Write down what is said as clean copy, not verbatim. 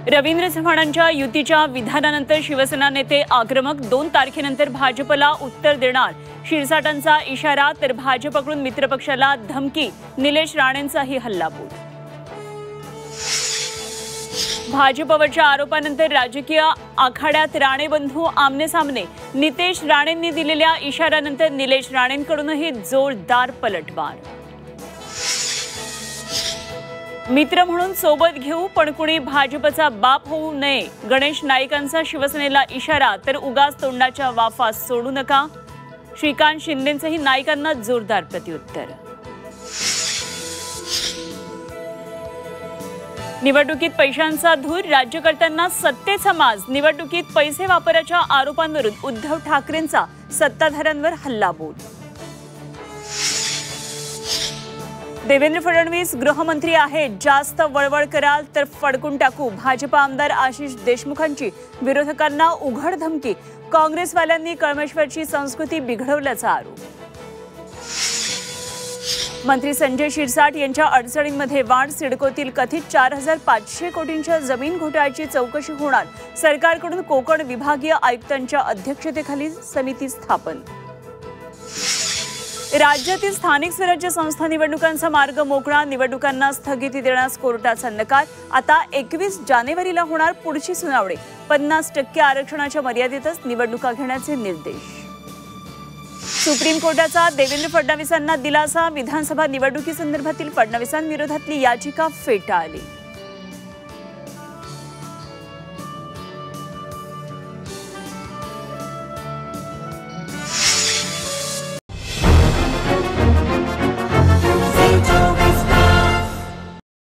रवींद्र चव्हाणांच्या युतीच्या विधानानंतर शिवसेना नेते आक्रमक 2 तारखेनंतर भाजपला उत्तर देणार शिरसाटांचा इशारा तर भाजपकडून मित्रपक्षाला धमकी निलेश राणेंचाही हल्लाबोल। भाजपवरच्या आरोपानंतर राजकीय आखाड्यात राणे बंधू आमने-सामने नितेश राणेंनी दिलेल्या इशाऱ्यानंतर निलेश राणेंकडूनही जोरदार पलटवार। मित्र म्हणून सोबत घेऊ पण कुणी भाजपचा बाप होऊ नये गणेश नाईकांचा शिवसेनेला इशारा तर उगाच तोंडाच्या वाफा सोडू नका श्रीकांत शिंदेंचंही नाईकांना जोरदार प्रत्युत्तर। निवडणुकीत पैशांचा धूर राज्यकर्त्यांना सत्तेचा माज निवडणुकीत पैसे वापराच्या आरोपांवरून उद्धव ठाकरेंचा सत्ताधाऱ्यांवर हल्लाबोल। देवेंद्र फडणवीस गृहमंत्री आहेत जास्त वळवळ कराल तर फडकून टाकू भाजप आमदार आशिष देशमुखांची विरोधकांना उघड धमकी काँग्रेसवाल्यांनी कळमेश्वरची संस्कृती बिघडवल्याचा आरोप। मंत्री संजय शिरसाट यांच्या अडचणींमध्ये वाढ सिडकोतील कथित 4500 कोटींच्या जमीन घोटाळ्याची चौकशी होणार सरकारकडून कोकण विभागीय आयुक्तांच्या अध्यक्षतेखाली समिती स्थापन। राज्यातील स्थानिक स्वराज्य संस्था निवडणुकांचा मार्ग मोकळा निवडणुकांना स्थगिती देण्यास कोर्टाचा नकार आता 21 जानेवारीला होणार पुढची सुनावणी 50% आरक्षणाच्या मर्यादेतच निवडणुका घेण्याचे निर्देश। सुप्रीम कोर्टाचा देवेंद्र फडणवीसांना दिलासा विधानसभा निवडणुकीसंदर्भातील फडणवीसांविरोधातली याचिका फेटाळली।